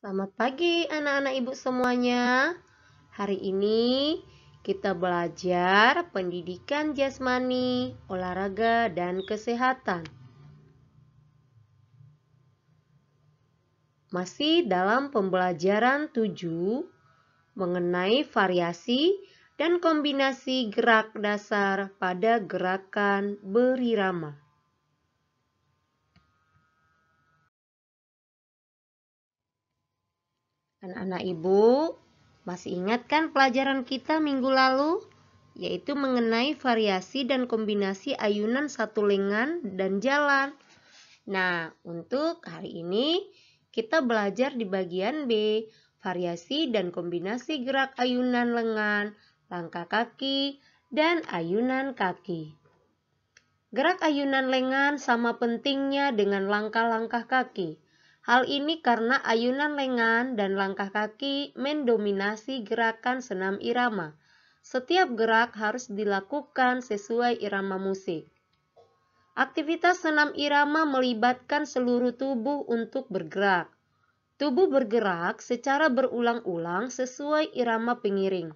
Selamat pagi anak-anak ibu semuanya. Hari ini kita belajar pendidikan jasmani, olahraga, dan kesehatan. Masih dalam pembelajaran 7 mengenai variasi dan kombinasi gerak dasar pada gerakan berirama. Anak-anak ibu, masih ingat kan pelajaran kita minggu lalu? Yaitu mengenai variasi dan kombinasi ayunan satu lengan dan jalan. Nah, untuk hari ini kita belajar di bagian B, variasi dan kombinasi gerak ayunan lengan, langkah kaki, dan ayunan kaki. Gerak ayunan lengan sama pentingnya dengan langkah-langkah kaki. Hal ini karena ayunan lengan dan langkah kaki mendominasi gerakan senam irama. Setiap gerak harus dilakukan sesuai irama musik. Aktivitas senam irama melibatkan seluruh tubuh untuk bergerak. Tubuh bergerak secara berulang-ulang sesuai irama pengiring.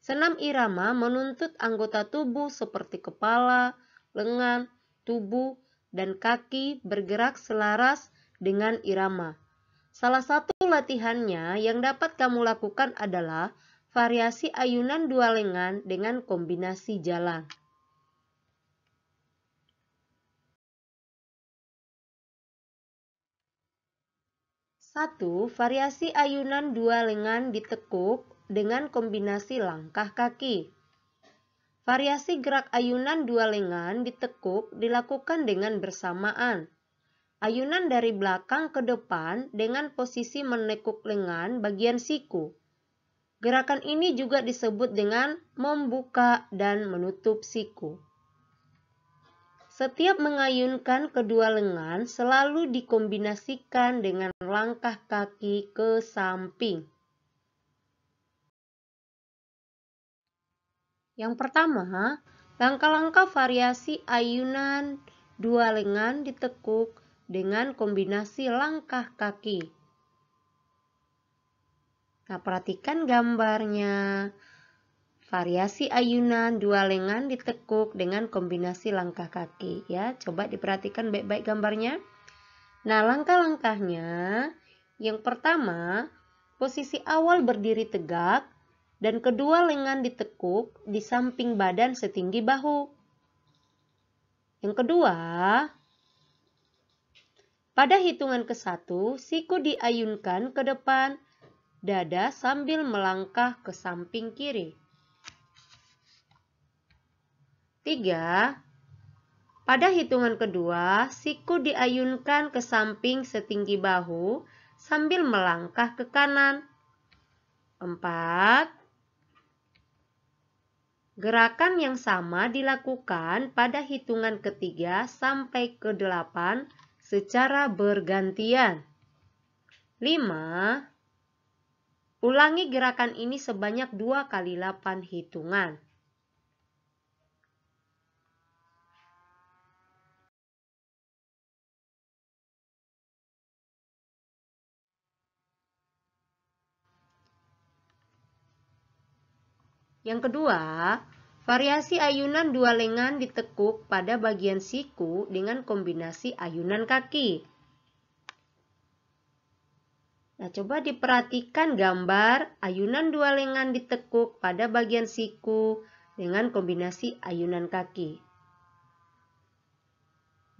Senam irama menuntut anggota tubuh seperti kepala, lengan, tubuh, dan kaki bergerak selaras dengan irama. Salah satu latihannya yang dapat kamu lakukan adalah variasi ayunan dua lengan dengan kombinasi jalan. 1. Variasi ayunan dua lengan ditekuk dengan kombinasi langkah kaki. Variasi gerak ayunan dua lengan ditekuk dilakukan dengan bersamaan. Ayunan dari belakang ke depan dengan posisi menekuk lengan bagian siku. Gerakan ini juga disebut dengan membuka dan menutup siku. Setiap mengayunkan kedua lengan selalu dikombinasikan dengan langkah kaki ke samping. Yang pertama, langkah-langkah variasi ayunan dua lengan ditekuk dengan kombinasi langkah kaki. Nah, perhatikan gambarnya. Variasi ayunan dua lengan ditekuk dengan kombinasi langkah kaki. Ya, coba diperhatikan baik-baik gambarnya. Nah, langkah-langkahnya. Yang pertama, posisi awal berdiri tegak dan kedua lengan ditekuk di samping badan setinggi bahu. Yang kedua, pada hitungan ke-1, siku diayunkan ke depan, dada sambil melangkah ke samping kiri. 3. Pada hitungan kedua, siku diayunkan ke samping setinggi bahu sambil melangkah ke kanan. 4. Gerakan yang sama dilakukan pada hitungan ketiga sampai ke-8 secara bergantian. 5. Ulangi gerakan ini sebanyak 2 kali 8 hitungan. Yang kedua, variasi ayunan dua lengan ditekuk pada bagian siku dengan kombinasi ayunan kaki. Nah, coba diperhatikan gambar ayunan dua lengan ditekuk pada bagian siku dengan kombinasi ayunan kaki.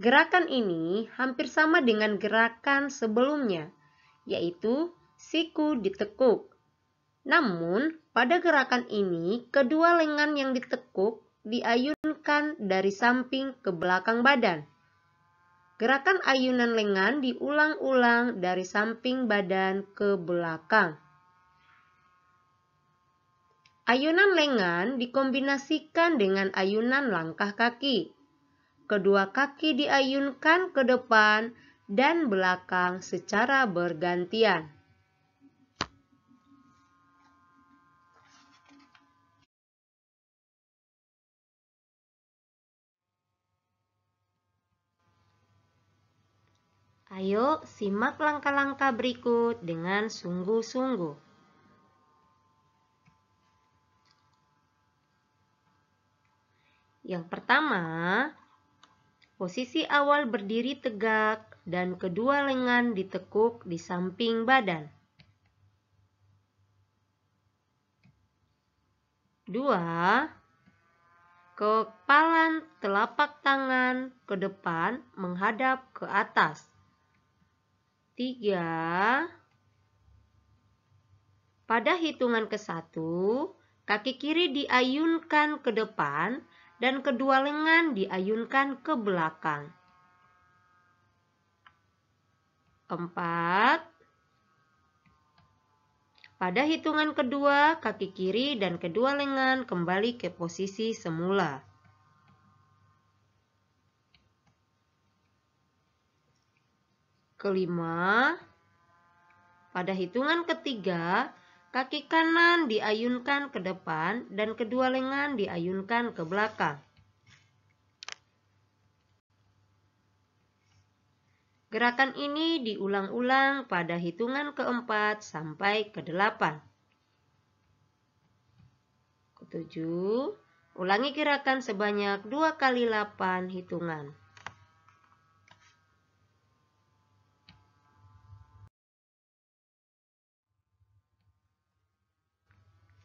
Gerakan ini hampir sama dengan gerakan sebelumnya, yaitu siku ditekuk. Namun, pada gerakan ini, kedua lengan yang ditekuk diayunkan dari samping ke belakang badan. Gerakan ayunan lengan diulang-ulang dari samping badan ke belakang. Ayunan lengan dikombinasikan dengan ayunan langkah kaki. Kedua kaki diayunkan ke depan dan belakang secara bergantian. Ayo simak langkah-langkah berikut dengan sungguh-sungguh. Yang pertama, posisi awal berdiri tegak dan kedua lengan ditekuk di samping badan. 2. Kepala telapak tangan ke depan menghadap ke atas. 3. Pada hitungan ke-1, kaki kiri diayunkan ke depan dan kedua lengan diayunkan ke belakang. 4. Pada hitungan kedua, kaki kiri dan kedua lengan kembali ke posisi semula. Kelima, pada hitungan ketiga, kaki kanan diayunkan ke depan dan kedua lengan diayunkan ke belakang. Gerakan ini diulang-ulang pada hitungan ke-4 sampai ke-8. Ke-7, ulangi gerakan sebanyak 2 kali 8 hitungan.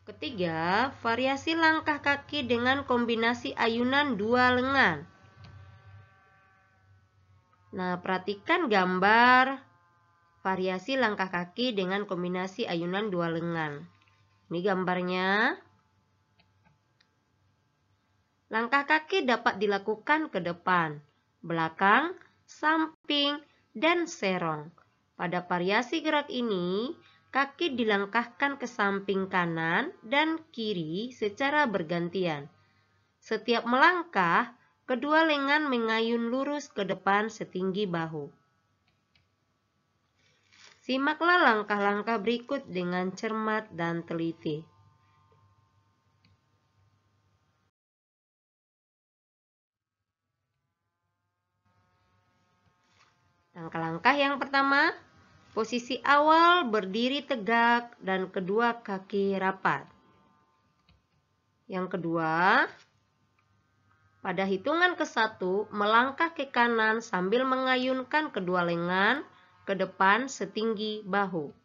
Ketiga, variasi langkah kaki dengan kombinasi ayunan 2 lengan. Nah, perhatikan gambar variasi langkah kaki dengan kombinasi ayunan 2 lengan. Ini gambarnya. Langkah kaki dapat dilakukan ke depan, belakang, samping, dan serong. Pada variasi gerak ini, kaki dilangkahkan ke samping kanan dan kiri secara bergantian. Setiap melangkah, kedua lengan mengayun lurus ke depan setinggi bahu. Simaklah langkah-langkah berikut dengan cermat dan teliti. Langkah-langkah yang pertama, posisi awal berdiri tegak dan kedua kaki rapat. Yang kedua, pada hitungan ke-1, melangkah ke kanan sambil mengayunkan kedua lengan ke depan setinggi bahu.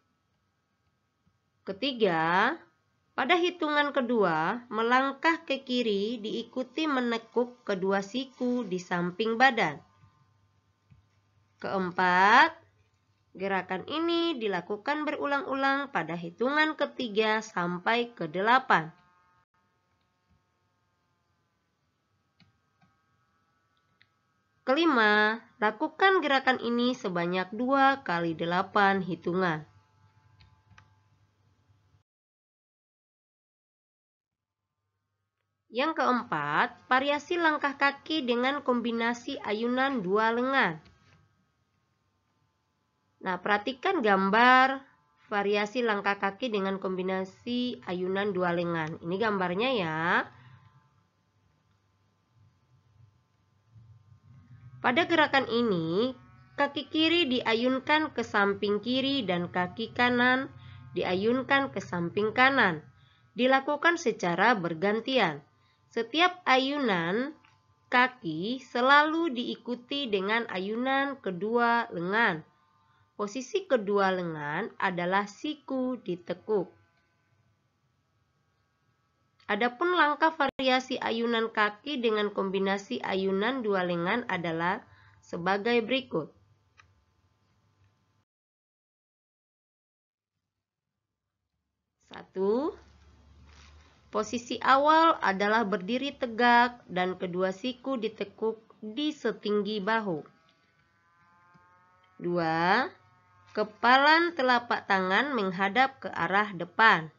Ketiga, pada hitungan kedua, melangkah ke kiri diikuti menekuk kedua siku di samping badan. Keempat, gerakan ini dilakukan berulang-ulang pada hitungan ke-3 sampai ke-8. Kelima, lakukan gerakan ini sebanyak 2 kali 8 hitungan. Yang keempat, variasi langkah kaki dengan kombinasi ayunan 2 lengan. Nah, perhatikan gambar variasi langkah kaki dengan kombinasi ayunan 2 lengan. Ini gambarnya ya. Pada gerakan ini, kaki kiri diayunkan ke samping kiri dan kaki kanan diayunkan ke samping kanan. Dilakukan secara bergantian. Setiap ayunan kaki selalu diikuti dengan ayunan kedua lengan. Posisi kedua lengan adalah siku ditekuk. Adapun langkah variasi ayunan kaki dengan kombinasi ayunan 2 lengan adalah sebagai berikut. 1. Posisi awal adalah berdiri tegak dan kedua siku ditekuk di setinggi bahu. 2. Kepala telapak tangan menghadap ke arah depan.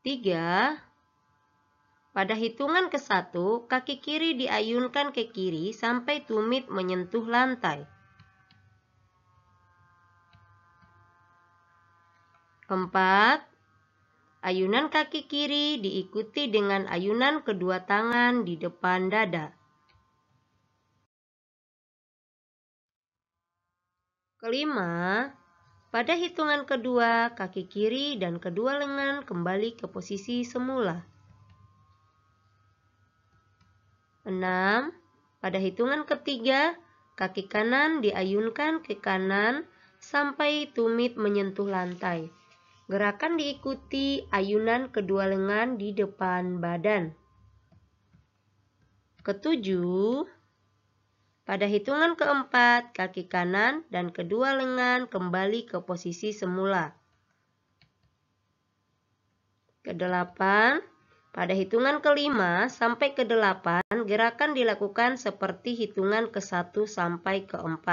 3. Pada hitungan ke-1, kaki kiri diayunkan ke kiri sampai tumit menyentuh lantai. 4. Ayunan kaki kiri diikuti dengan ayunan kedua tangan di depan dada. Kelima, pada hitungan kedua, kaki kiri dan kedua lengan kembali ke posisi semula. 6. Pada hitungan ketiga, kaki kanan diayunkan ke kanan sampai tumit menyentuh lantai. Gerakan diikuti ayunan kedua lengan di depan badan. Ketujuh, pada hitungan keempat, kaki kanan dan kedua lengan kembali ke posisi semula. Kedelapan, pada hitungan kelima sampai ke-8, gerakan dilakukan seperti hitungan ke-1 sampai ke-4.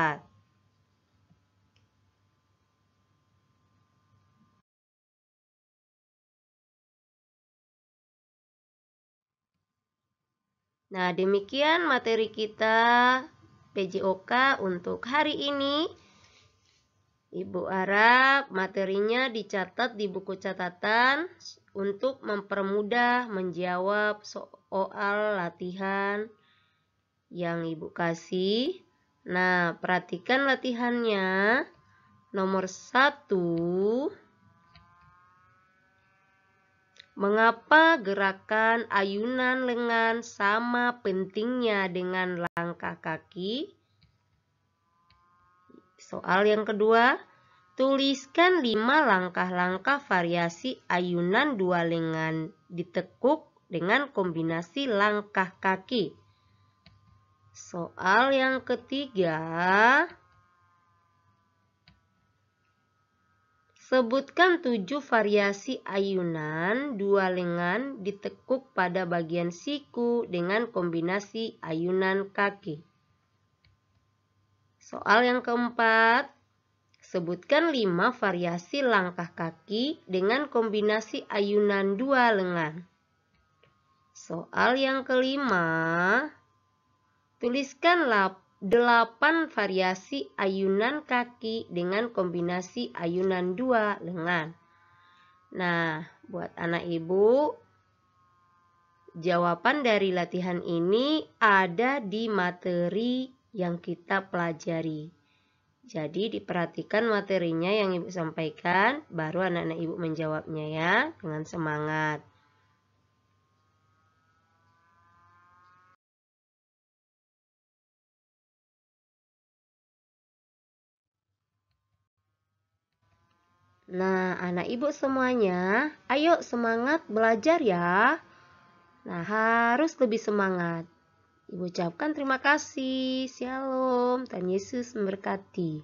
Nah, demikian materi kita PJOK untuk hari ini. Ibu harap materinya dicatat di buku catatan untuk mempermudah menjawab soal latihan yang Ibu kasih. Nah, perhatikan latihannya. Nomor 1. Mengapa gerakan ayunan lengan sama pentingnya dengan langkah kaki? Soal yang kedua, tuliskan 5 langkah-langkah variasi ayunan dua lengan ditekuk dengan kombinasi langkah kaki. Soal yang ketiga, sebutkan 7 variasi ayunan dua lengan ditekuk pada bagian siku dengan kombinasi ayunan kaki. Soal yang keempat, sebutkan 5 variasi langkah kaki dengan kombinasi ayunan dua lengan. Soal yang kelima, tuliskan 8 variasi ayunan kaki dengan kombinasi ayunan dua lengan. Nah, buat anak ibu, jawaban dari latihan ini ada di materi yang kita pelajari. Jadi diperhatikan materinya yang ibu sampaikan, baru anak-anak ibu menjawabnya ya, dengan semangat. Nah, anak ibu semuanya, ayo semangat belajar ya. Nah, harus lebih semangat. Ibu ucapkan terima kasih. Shalom, Tuhan Yesus memberkati.